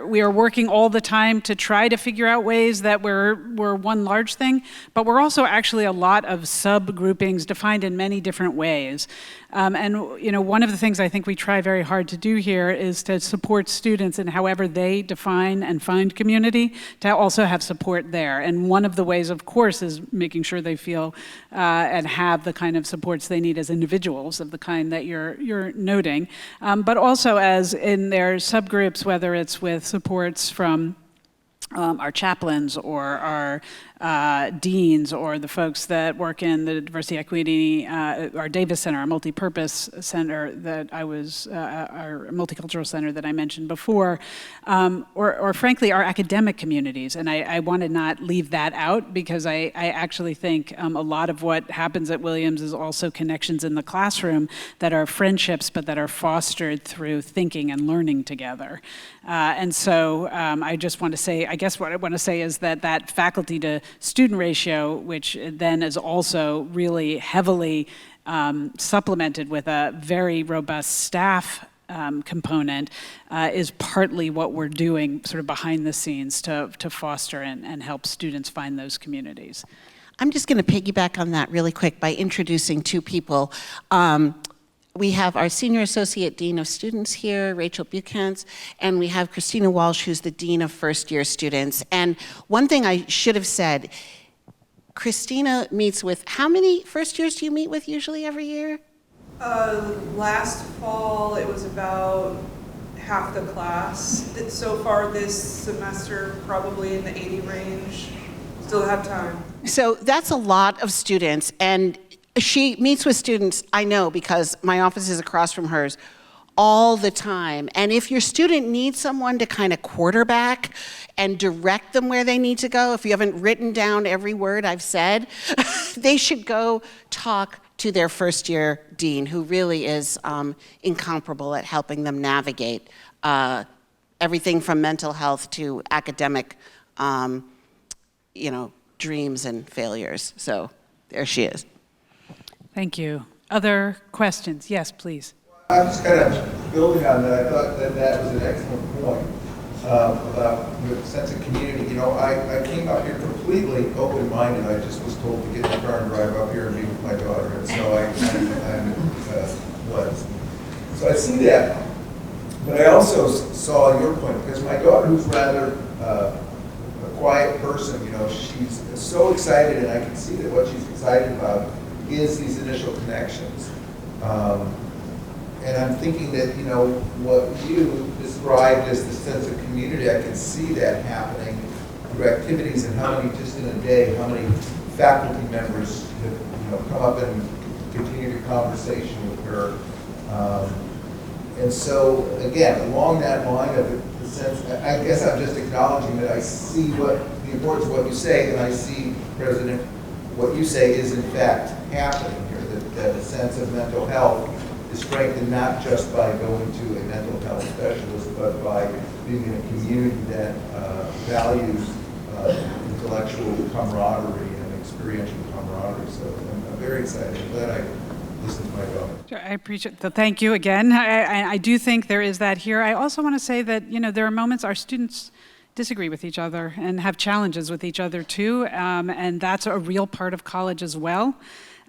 working all the time to try to figure out ways that we're one large thing, but we're also actually a lot of subgroupings defined in many different ways. And you know, one of the things I think we try very hard to do here is to support students in however they define and find community, to also have support there. And one of the ways, of course, is making sure they feel and have the kind of supports they need as individuals of the kind that you're noting, but also as in their subgroups, whether it's with supports from our chaplains or our deans or the folks that work in the Diversity, Equity, our Davis Center, our multi-purpose center that I was, our multicultural center that I mentioned before, or frankly, our academic communities. And I want to not leave that out, because I actually think a lot of what happens at Williams is also connections in the classroom that are friendships, but that are fostered through thinking and learning together. And so I just want to say, I guess what I want to say is that that faculty to student ratio, which then is also really heavily supplemented with a very robust staff component is partly what we're doing sort of behind the scenes to foster and help students find those communities. I'm just going to piggyback on that really quick by introducing two people. We have our Senior Associate Dean of Students here, Rachel Buchans, and we have Christina Walsh, who's the Dean of First Year Students. And one thing I should have said, Christina meets with, how many first years do you meet with usually every year? Last fall, it was about half the class. So far this semester, probably in the 80 range. Still have time. So that's a lot of students, and she meets with students, I know, because my office is across from hers, all the time. And if your student needs someone to kind of quarterback and direct them where they need to go, if you haven't written down every word I've said, they should go talk to their first year dean, who really is incomparable at helping them navigate everything from mental health to academic dreams and failures. So there she is. Thank you. Other questions? Yes, please. I'm just kind of building on that. I thought that was an excellent point about the sense of community. I came up here completely open-minded. I just was told to get in the car and drive up here and be with my daughter, and so I was. So I see that, but I also saw your point, because my daughter, who's rather a quiet person, she's so excited, and I can see that what she's excited about is these initial connections. And I'm thinking that, what you described as the sense of community, I can see that happening through activities, and how many, just in a day, how many faculty members have, come up and continue the conversation with her. And so, again, along that line of the sense, I guess I'm just acknowledging that I see the importance of what you say, and I see, President, what you say is in fact happening here, that a sense of mental health is strengthened not just by going to a mental health specialist, but by being in a community that values intellectual camaraderie and experiential camaraderie. So I'm very excited. I'm glad I listened to my daughter. Sure, I appreciate that. Thank you again. I do think there is that here. I also want to say that, there are moments our students disagree with each other and have challenges with each other too, and that's a real part of college as well.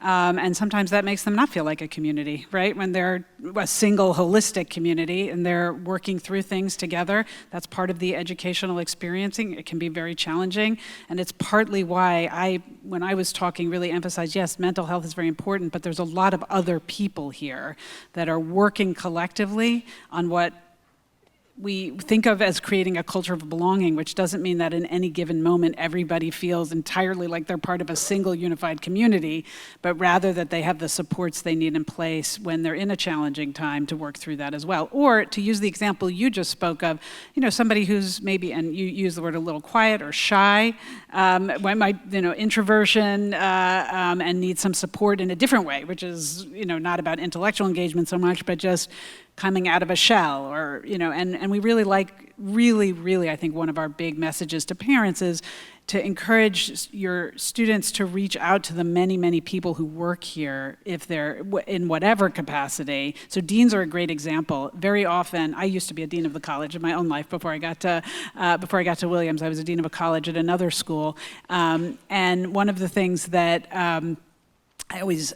And sometimes that makes them not feel like a community, right? When they're a single holistic community and they're working through things together, that's part of the educational experiencing. It can be very challenging, and it's partly why when I was talking, really emphasized, yes, mental health is very important, but there's a lot of other people here that are working collectively on what we think of as creating a culture of belonging, which doesn't mean that in any given moment everybody feels entirely like they're part of a single unified community, but rather that they have the supports they need in place when they're in a challenging time to work through that as well. Or to use the example you just spoke of, somebody who's maybe, and you use the word a little quiet or shy, introversion, and needs some support in a different way, which is, not about intellectual engagement so much, but just coming out of a shell, or, and we really I think one of our big messages to parents is to encourage your students to reach out to the many, many people who work here if they're in whatever capacity. So deans are a great example. Very often, I used to be a dean of the college in my own life before I got to Williams. I was a dean of a college at another school. And one of the things that I always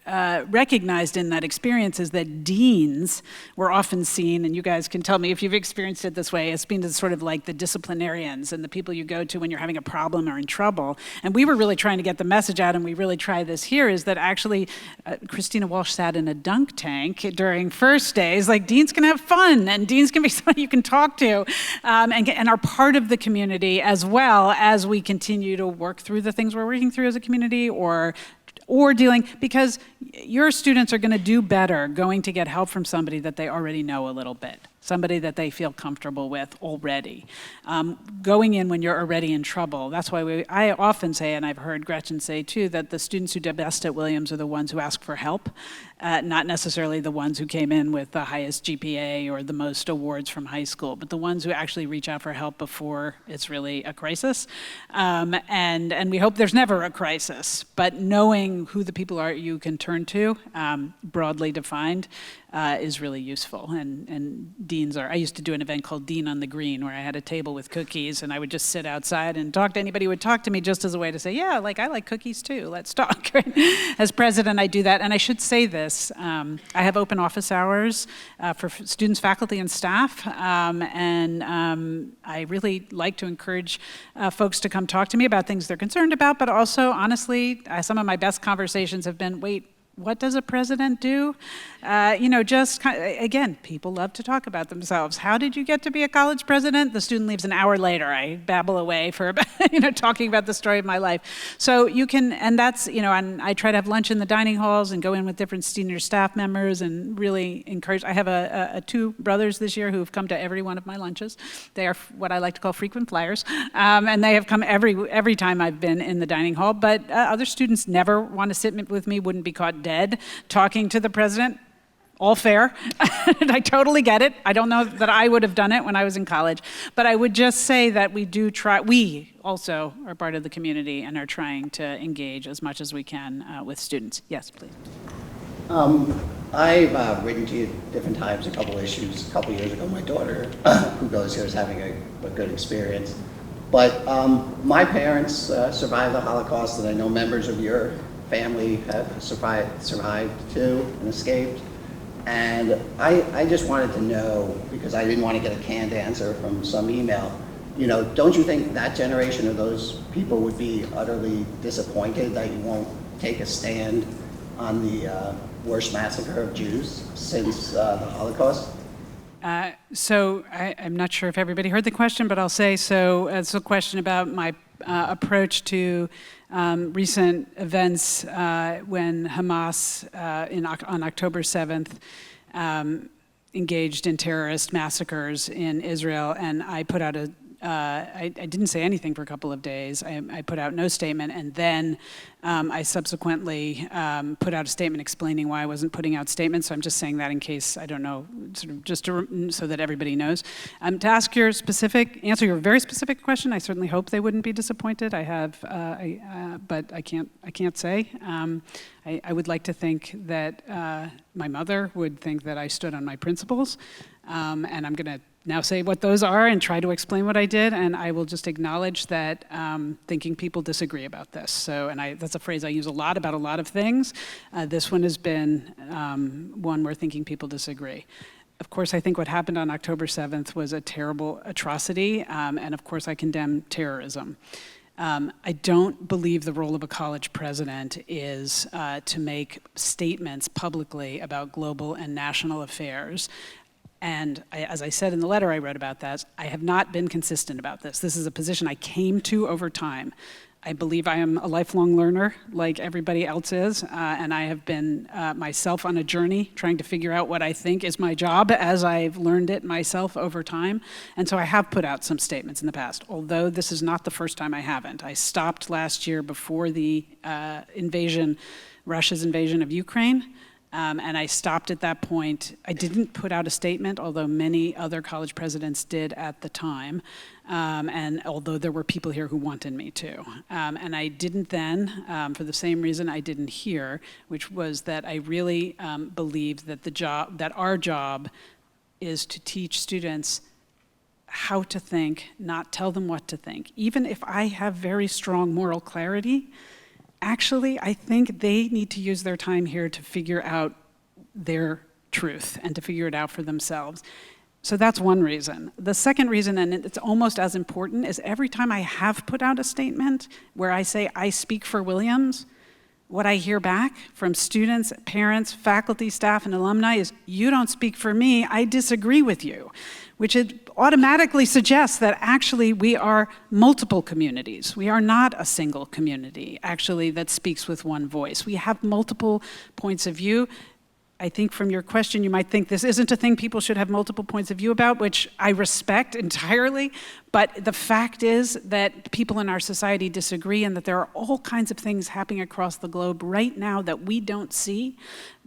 recognized in that experience is that deans were often seen, and you guys can tell me if you've experienced it this way, as being sort of like the disciplinarians and the people you go to when you're having a problem or in trouble. And we were really trying to get the message out, and we really try this here, is that actually Christina Walsh sat in a dunk tank during first days. Like, deans can have fun, and deans can be somebody you can talk to, and are part of the community as well as we continue to work through the things we're working through as a community, or dealing, because your students are going to do better going to get help from somebody that they already know a little bit, somebody that they feel comfortable with already. Going in when you're already in trouble, that's why I often say, and I've heard Gretchen say too, that the students who did best at Williams are the ones who ask for help, not necessarily the ones who came in with the highest GPA or the most awards from high school, but the ones who actually reach out for help before it's really a crisis. And we hope there's never a crisis, but knowing who the people are you can turn to, broadly defined, is really useful. And deans I used to do an event called Dean on the Green, where I had a table with cookies, and I would just sit outside and talk to anybody who would talk to me, just as a way to say, yeah, like I like cookies too, let's talk. As president, I do that. And I should say this, I have open office hours for students, faculty, and staff. I really like to encourage folks to come talk to me about things they're concerned about, but also, honestly, some of my best conversations have been, wait, what does a president do? Just again, people love to talk about themselves. How did you get to be a college president? The student leaves an hour later. I babble away for about, talking about the story of my life. So you can, and that's, and I try to have lunch in the dining halls and go in with different senior staff members and really encourage. I have two brothers this year who have come to every one of my lunches. They are what I like to call frequent flyers, and they have come every time I've been in the dining hall. But other students never want to sit with me, wouldn't be caught dead talking to the president. All fair. I totally get it. I don't know that I would have done it when I was in college, but I would just say that we do try. We also are part of the community and are trying to engage as much as we can with students. Yes, please. I've written to you different times, a couple issues. A couple years ago, my daughter, who goes here, is having a good experience. But my parents survived the Holocaust, and I know members of your family have survived too and escaped. And I just wanted to know, because I didn't want to get a canned answer from some email, don't you think that generation of those people would be utterly disappointed that you won't take a stand on the worst massacre of Jews since the Holocaust? So I'm not sure if everybody heard the question, but I'll say, so it's a question about my approach to recent events when Hamas on October 7th engaged in terrorist massacres in Israel, and I put out I didn't say anything for a couple of days. I put out no statement, and then I subsequently put out a statement explaining why I wasn't putting out statements. So I'm just saying that in case, I don't know, sort of just so that everybody knows. To answer your very specific question, I certainly hope they wouldn't be disappointed. I have, but I can't say. I would like to think that my mother would think that I stood on my principles, and I'm going to now say what those are and try to explain what I did, and I will just acknowledge that thinking people disagree about this. So, and that's a phrase I use a lot about a lot of things. This one has been one where thinking people disagree. Of course, I think what happened on October 7th was a terrible atrocity, and of course I condemn terrorism. I don't believe the role of a college president is to make statements publicly about global and national affairs. And as I said in the letter I wrote about that, I have not been consistent about this. This is a position I came to over time. I believe I am a lifelong learner, like everybody else is, and I have been myself on a journey trying to figure out what I think is my job as I've learned it myself over time. And so I have put out some statements in the past, although this is not the first time I haven't. I stopped last year before the Russia's invasion of Ukraine. And I stopped at that point. I didn't put out a statement, although many other college presidents did at the time, and although there were people here who wanted me to. And I didn't then, for the same reason I didn't here, which was that I really believed that our job is to teach students how to think, not tell them what to think. Even if I have very strong moral clarity, actually, I think they need to use their time here to figure out their truth and to figure it out for themselves. So that's one reason. The second reason, and it's almost as important, is every time I have put out a statement where I say I speak for Williams, what I hear back from students, parents, faculty, staff, and alumni is, you don't speak for me, I disagree with you, which it automatically suggests that actually we are multiple communities. We are not a single community, actually, that speaks with one voice. We have multiple points of view. I think from your question, you might think this isn't a thing people should have multiple points of view about, which I respect entirely, but the fact is that people in our society disagree and that there are all kinds of things happening across the globe right now that we don't see,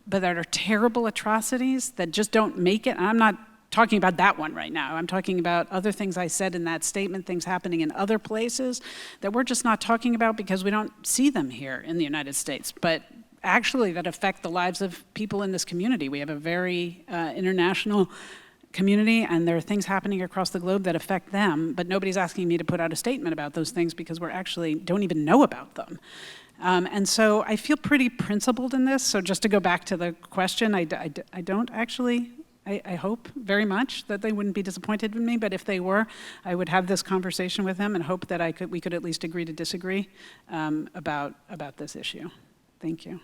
but that are terrible atrocities that just don't make it. And I'm not talking about that one right now. I'm talking about other things I said in that statement, things happening in other places that we're just not talking about because we don't see them here in the United States. But actually that affect the lives of people in this community. We have a very international community, and there are things happening across the globe that affect them, but nobody's asking me to put out a statement about those things because we're actually don't even know about them. And so I feel pretty principled in this. So just to go back to the question, I don't actually, I hope very much that they wouldn't be disappointed in me, but if they were, I would have this conversation with them and hope that we could at least agree to disagree about this issue. Thank you.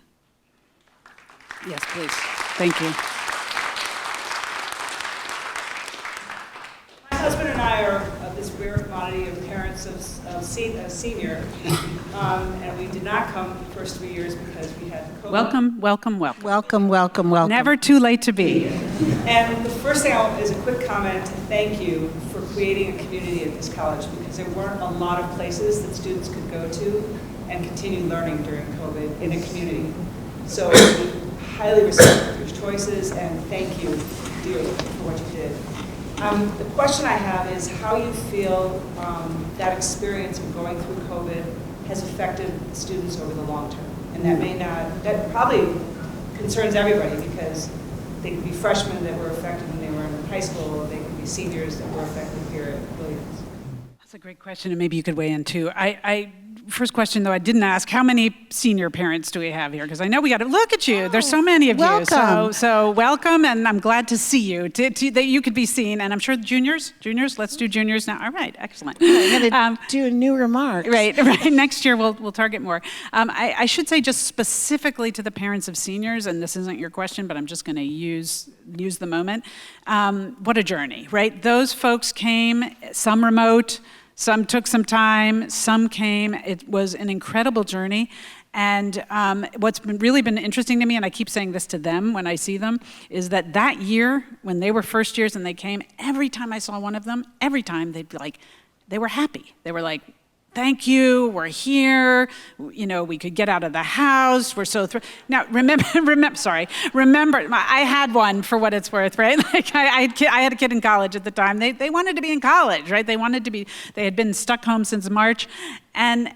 Yes, please. Thank you. My husband and I are this rare commodity of parents of senior, and we did not come the first 3 years because we had COVID. Welcome, welcome, welcome. Welcome, welcome, welcome. Never too late to be. And the first thing I want is a quick comment to thank you for creating a community at this college, because there weren't a lot of places that students could go to and continue learning during COVID in a community. So we highly respect your choices and thank you dearly for what you did. The question I have is how you feel that experience of going through COVID has affected students over the long term. And that probably concerns everybody, because they could be freshmen that were affected when they were in high school, or they could be seniors that were affected here at Williams. That's a great question, and maybe you could weigh in too. First question, though, I didn't ask, how many senior parents do we have here? Because I know we got to look at you. There's so many of welcome. you. So welcome, and I'm glad to see you, that you could be seen. And I'm sure juniors, let's do juniors now. All right, excellent. I'm going to do a new remark. Right. Next year, we'll target more. I should say just specifically to the parents of seniors, and this isn't your question, but I'm just going to use the moment. What a journey, right? Those folks came, some remote, some took some time, some came. It was an incredible journey. And what's really been interesting to me, and I keep saying this to them when I see them, is that year, when they were first years and they came, every time I saw one of them, every time they'd be like, they were happy. They were like, thank you, we're here, we could get out of the house, we're so thrilled. Now, remember, I had one for what it's worth, right? Like I had a kid in college at the time. They wanted to be in college, right? They had been stuck home since March, and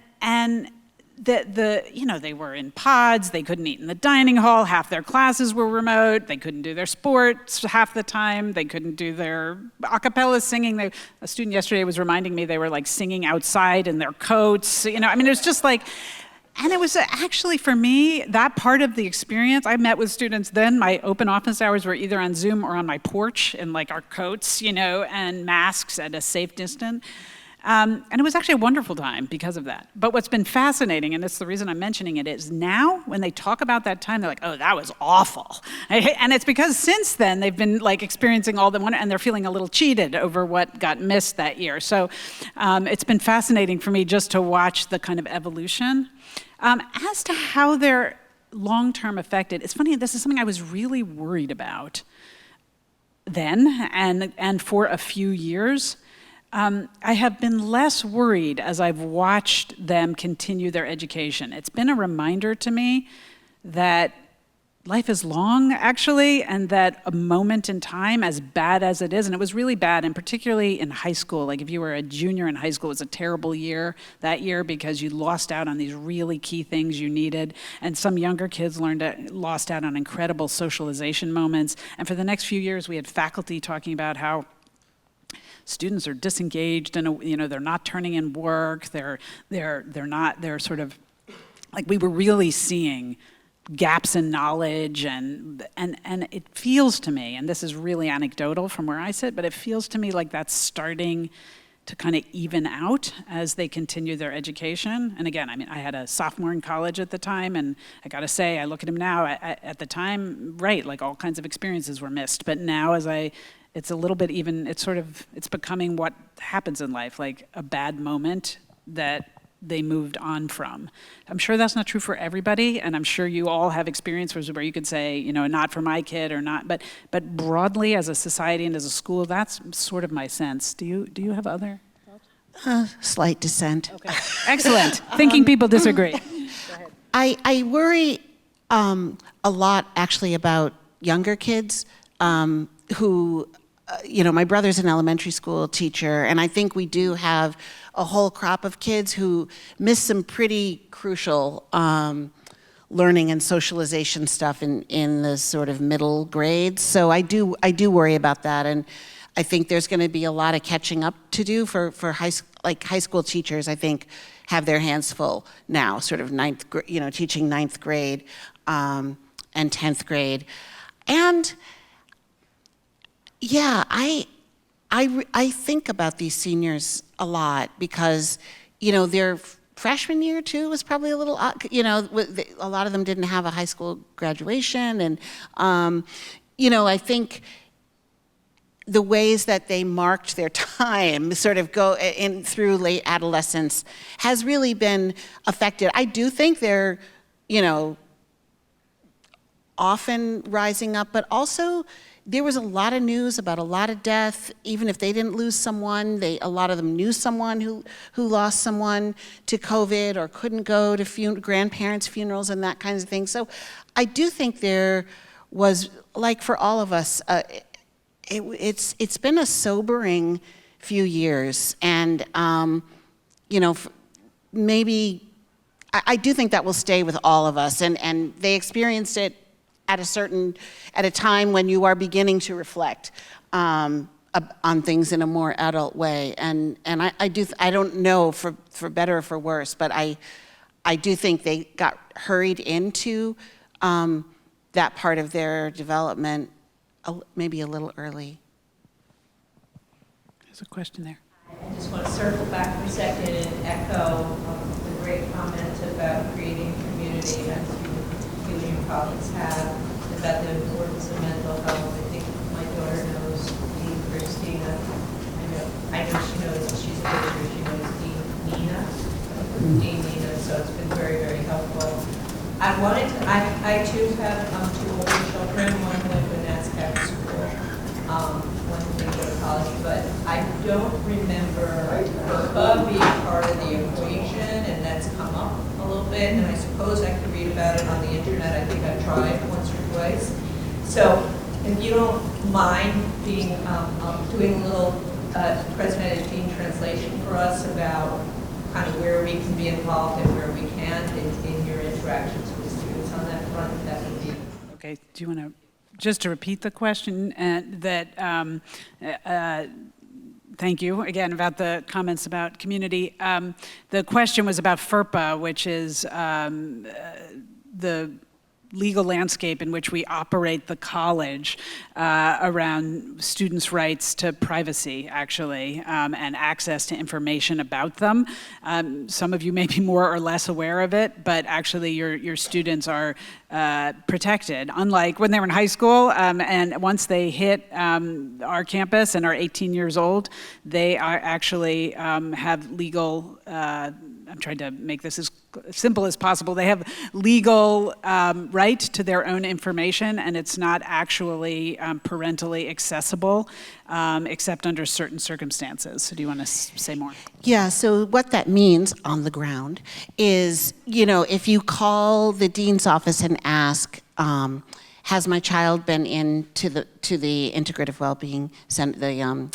they were in pods, they couldn't eat in the dining hall, half their classes were remote, they couldn't do their sports half the time, they couldn't do their a cappella singing. A student yesterday was reminding me they were like singing outside in their coats, it was just like, and it was actually for me, that part of the experience, I met with students then, my open office hours were either on Zoom or on my porch in like our coats, and masks at a safe distance. And it was actually a wonderful time because of that. But what's been fascinating, and it's the reason I'm mentioning it, is now when they talk about that time, they're like, oh, that was awful. And it's because since then they've been like experiencing all the wonder, and they're feeling a little cheated over what got missed that year. So it's been fascinating for me just to watch the kind of evolution. As to how they're long-term affected, it's funny, this is something I was really worried about then and for a few years. I have been less worried as I've watched them continue their education. It's been a reminder to me that life is long, actually, and that a moment in time, as bad as it is, and it was really bad, and particularly in high school, like if you were a junior in high school, it was a terrible year that year because you lost out on these really key things you needed, and some younger kids lost out on incredible socialization moments. And for the next few years, we had faculty talking about how students are disengaged and they're not turning in work. They're sort of like, we were really seeing gaps in knowledge and it feels to me, and this is really anecdotal from where I sit, but it feels to me like that's starting to kind of even out as they continue their education. And again, I had a sophomore in college at the time, and I gotta say, I look at him now, at the time, right, like all kinds of experiences were missed, but now it's a little bit even, it's becoming what happens in life, like a bad moment that they moved on from. I'm sure that's not true for everybody, and I'm sure you all have experiences where you could say, not for my kid or not, but broadly as a society and as a school, that's sort of my sense. Do you have other thoughts? Slight dissent. Okay, excellent. Thinking people disagree. Go ahead. I worry a lot actually about younger kids who, my brother's an elementary school teacher, and I think we do have a whole crop of kids who miss some pretty crucial learning and socialization stuff in the sort of middle grades. So I do worry about that, and I think there's going to be a lot of catching up to do for high school teachers. I think have their hands full now, sort of teaching ninth grade and 10th grade, and yeah, I think about these seniors a lot because their freshman year too was probably a little odd. A lot of them didn't have a high school graduation, and I think the ways that they marked their time sort of go in through late adolescence has really been affected. I do think they're, often rising up, but also there was a lot of news about a lot of death. Even if they didn't lose someone, a lot of them knew someone who lost someone to COVID or couldn't go to grandparents' funerals and that kinds of thing. So I do think there was, like for all of us, it's been a sobering few years, and maybe I do think that will stay with all of us, and they experienced it at a time when you are beginning to reflect on things in a more adult way, and I don't know for better or for worse, but I do think they got hurried into that part of their development maybe a little early. There's a question there. I just want to circle back for a second and echo the great comments about creating community, as you and your colleagues have, about the importance of mental health. I think my daughter knows Dean Christina. I know she knows, she's a teacher, she knows Dean Nina, so it's been very, very helpful. I too have 2 older children. One went to NASCAR school, one didn't go to college, but I don't remember FERPA being part of the equation, and that's come up a little bit, and I suppose I could read about it on the internet. I think I've tried once or twice. So if you don't mind doing a little President Dean translation for us about kind of where we can be involved and where we can't in your interactions with students on that front, that would be. Okay, do you want to, just to repeat the question, thank you again about the comments about community. The question was about FERPA, which is the legal landscape in which we operate the college around students' rights to privacy, actually, and access to information about them. Some of you may be more or less aware of it, but actually your students are protected, unlike when they were in high school, and once they hit our campus and are 18 years old, they are actually have legal, I'm trying to make this as simple as possible. They have legal right to their own information, and it's not actually parentally accessible except under certain circumstances. So do you want to say more? Yeah, so what that means on the ground is, if you call the dean's office and ask, has my child been to the integrative well-being center,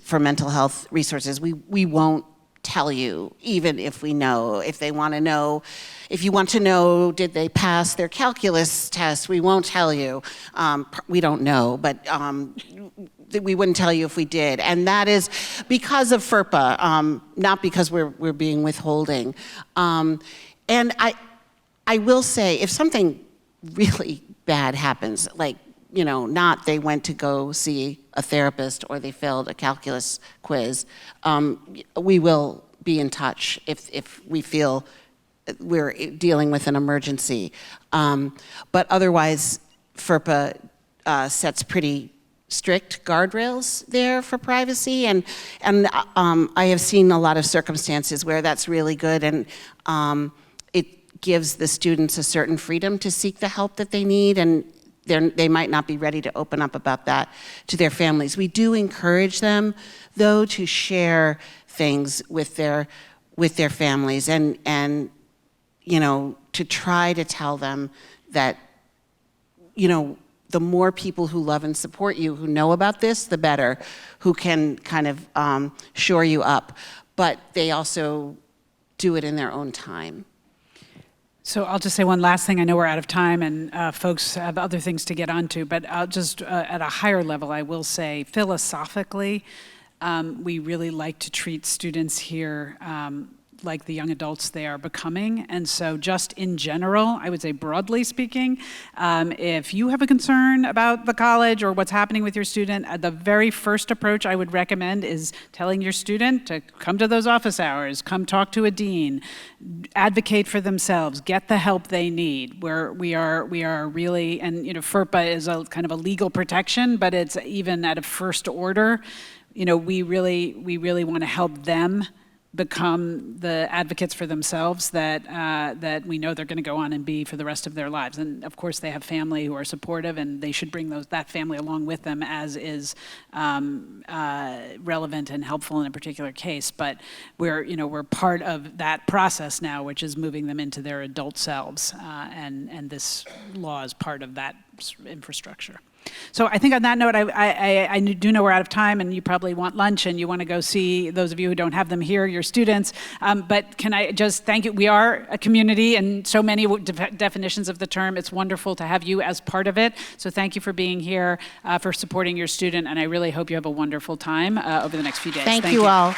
for mental health resources, we won't tell you, even if we know. If they want to know, if you want to know, did they pass their calculus test, we won't tell you. We don't know, but we wouldn't tell you if we did. And that is because of FERPA, not because we're being withholding. And I will say, if something really bad happens, like, not they went to go see a therapist or they failed a calculus quiz, we will be in touch if we feel we're dealing with an emergency. But otherwise, FERPA sets pretty strict guardrails there for privacy, and I have seen a lot of circumstances where that's really good, and it gives the students a certain freedom to seek the help that they need, and they might not be ready to open up about that to their families. We do encourage them, though, to share things with their families, and to try to tell them that, the more people who love and support you, who know about this, the better, who can kind of shore you up. But they also do it in their own time. So I'll just say one last thing. I know we're out of time and folks have other things to get onto, but I'll just, at a higher level, I will say philosophically, we really like to treat students here like the young adults they are becoming. And so just in general, I would say broadly speaking, if you have a concern about the college or what's happening with your student, the very first approach I would recommend is telling your student to come to those office hours, come talk to a dean, advocate for themselves, get the help they need. We are really, and FERPA is a kind of a legal protection, but it's even at a first order. We really want to help them become the advocates for themselves that we know they're going to go on and be for the rest of their lives. And of course, they have family who are supportive, and they should bring that family along with them, as is relevant and helpful in a particular case. But we're part of that process now, which is moving them into their adult selves, and this law is part of that infrastructure. So I think on that note, I do know we're out of time, and you probably want lunch, and you want to go see, those of you who don't have them here, your students. But can I just thank you? We are a community, and so many definitions of the term. It's wonderful to have you as part of it. So thank you for being here, for supporting your student, and I really hope you have a wonderful time over the next few days. Thank you all.